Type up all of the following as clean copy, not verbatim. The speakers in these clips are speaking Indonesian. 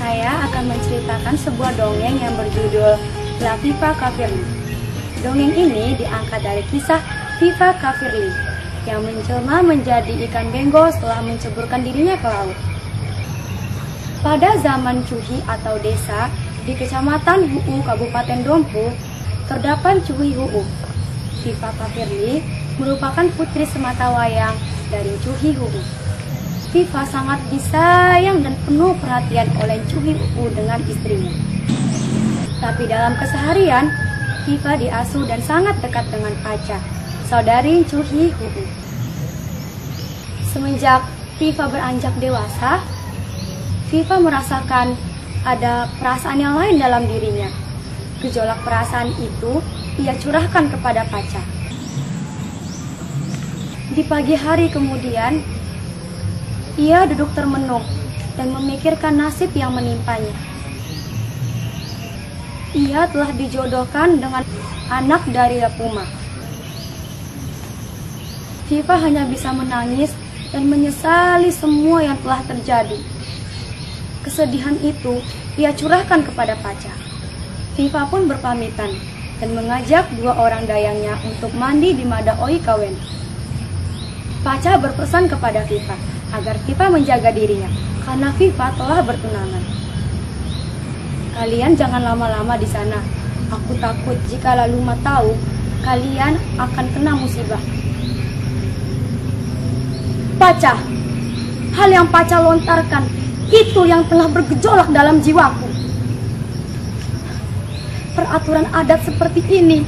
Saya akan menceritakan sebuah dongeng yang berjudul Latifah Kafirli. Dongeng ini diangkat dari kisah Viva Kafirli yang menjelma menjadi ikan benggo setelah menceburkan dirinya ke laut. Pada zaman Cuhi atau desa di Kecamatan Huu, Kabupaten Dompu, terdapat Cuhi Huu. Viva Kafirli merupakan putri sematawayang dari Cuhi Huu. Viva sangat disayang dan penuh perhatian oleh Cuhi Huu dengan istrinya. Tapi dalam keseharian, Viva diasuh dan sangat dekat dengan Paca, saudari Cuhi Huu. Semenjak Viva beranjak dewasa, Viva merasakan ada perasaan yang lain dalam dirinya. Gejolak perasaan itu ia curahkan kepada Paca. Di pagi hari kemudian, ia duduk termenung dan memikirkan nasib yang menimpanya. Ia telah dijodohkan dengan anak dari Lapuma. Viva hanya bisa menangis dan menyesali semua yang telah terjadi. Kesedihan itu ia curahkan kepada Paca. Viva pun berpamitan dan mengajak dua orang dayangnya untuk mandi di Madaoi Kawen. Paca berpesan kepada Viva agar Viva menjaga dirinya karena Viva telah bertunangan. Kalian jangan lama-lama di sana. Aku takut jika Laluma tahu kalian akan kena musibah. Paca, hal yang Paca lontarkan itu yang tengah bergejolak dalam jiwaku. Peraturan adat seperti ini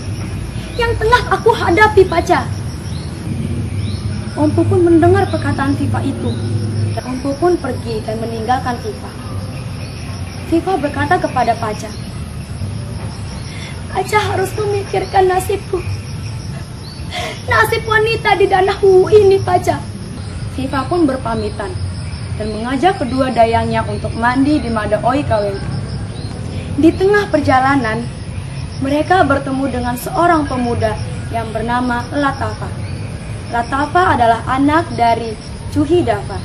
yang tengah aku hadapi, Paca. Ompu pun mendengar perkataan Viva itu. Ompu pun pergi dan meninggalkan Viva. Viva berkata kepada Paca, Paca harus memikirkan nasibku. Nasib wanita di Danau Huu ini, Paca. Viva pun berpamitan dan mengajak kedua dayangnya untuk mandi di Madaoi Kawen. Di tengah perjalanan, mereka bertemu dengan seorang pemuda yang bernama Latafa. Latafa adalah anak dari Cuhi Dava.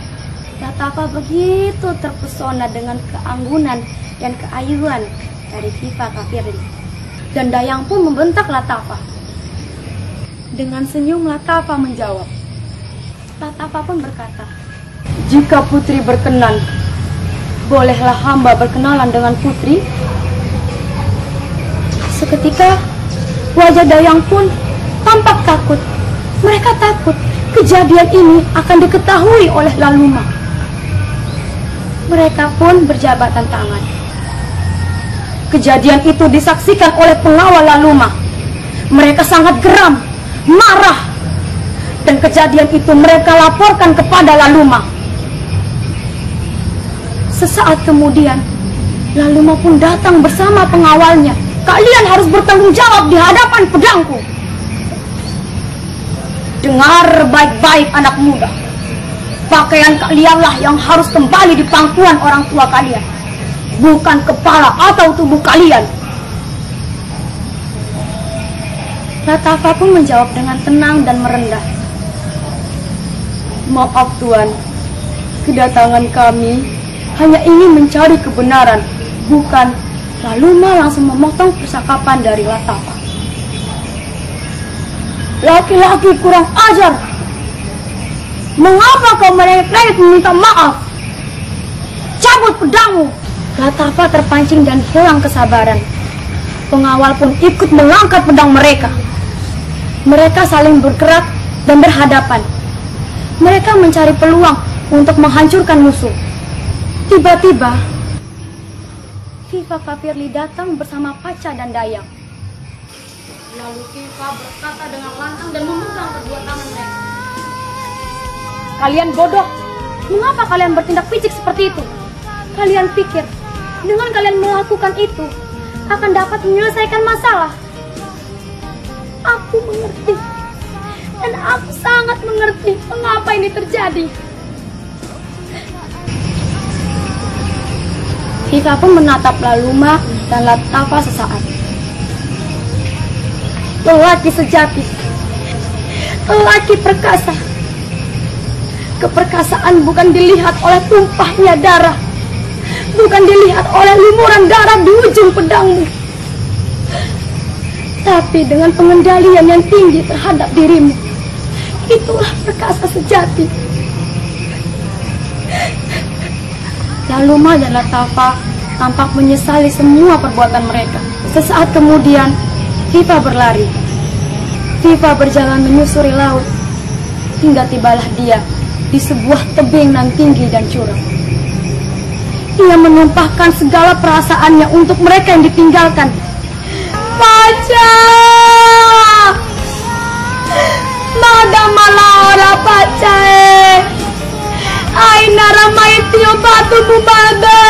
Latafa begitu terpesona dengan keanggunan dan keayuan dari Viva Kafirli. Dan dayang pun membentak Latafa. Dengan senyum Latafa menjawab. Latafa pun berkata, jika putri berkenan, bolehlah hamba berkenalan dengan putri. Seketika wajah dayang pun tampak takut. Mereka takut kejadian ini akan diketahui oleh Laluma. Mereka pun berjabatan tangan. Kejadian itu disaksikan oleh pengawal Laluma. Mereka sangat geram, marah. Dan kejadian itu mereka laporkan kepada Laluma. Sesaat kemudian, Laluma pun datang bersama pengawalnya. Kalian harus bertanggung jawab di hadapan pedangku. Dengar baik-baik anak muda. Pakaian kalianlah yang harus kembali di pangkuan orang tua kalian, bukan kepala atau tubuh kalian. Latafa pun menjawab dengan tenang dan merendah. Maaf Tuan, kedatangan kami hanya ingin mencari kebenaran, bukan. Laluma langsung memotong percakapan dari Latafa. Laki-laki kurang ajar. Mengapa kau merengek-rengek meminta maaf? Cabut pedangmu. Latafa terpancing dan hilang kesabaran. Pengawal pun ikut mengangkat pedang mereka. Mereka saling bergerak dan berhadapan. Mereka mencari peluang untuk menghancurkan musuh. Tiba-tiba, Viva Kafirli datang bersama Paca dan dayang. Lalu Viva berkata dengan lantang dan memegang kedua tangan mereka. Kalian bodoh. Mengapa kalian bertindak picik seperti itu? Kalian pikir dengan kalian melakukan itu akan dapat menyelesaikan masalah? Aku mengerti. Dan aku sangat mengerti mengapa ini terjadi. Viva pun menatap Laluma dan Latafa sesaat. Lelaki sejati, lelaki perkasa. Keperkasaan bukan dilihat oleh tumpahnya darah, bukan dilihat oleh lumuran darah di ujung pedangmu, tapi dengan pengendalian yang tinggi terhadap dirimu. Itulah perkasa sejati. Lalu Ma dan Latafa tampak menyesali semua perbuatan mereka. Sesaat kemudian, Viva berlari. Viva berjalan menyusuri laut, hingga tibalah dia di sebuah tebing nan tinggi dan curam. Ia menumpahkan segala perasaannya untuk mereka yang ditinggalkan. Paca! Mada malahora Paca! Aina ramaitio batu mumada!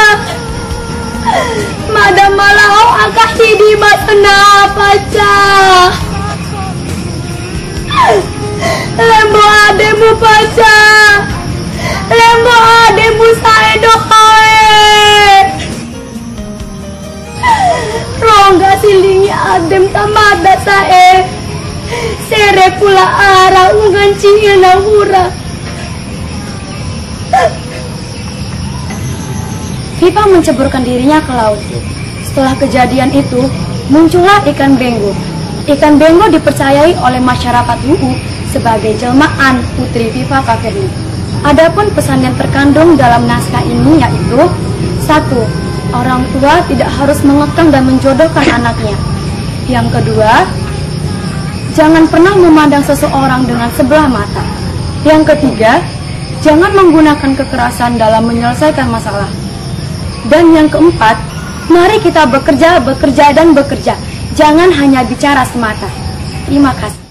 Mada malao akahidi masana Paca! Lembo ademu Paca! Lembo ademu saedo hae! Rongga silingi adem tamada sae! Sere pula ara ungan cina hura. Viva menceburkan dirinya ke laut. Setelah kejadian itu, muncullah ikan benggo. Ikan benggo dipercayai oleh masyarakat Wuhu sebagai jelmaan putri Viva Faverly. Adapun pesan yang terkandung dalam naskah ini yaitu: 1. Orang tua tidak harus mengekang dan menjodohkan anaknya. Yang kedua, jangan pernah memandang seseorang dengan sebelah mata. Yang ketiga, jangan menggunakan kekerasan dalam menyelesaikan masalah. Dan yang keempat, mari kita bekerja, dan bekerja. Jangan hanya bicara semata. Terima kasih.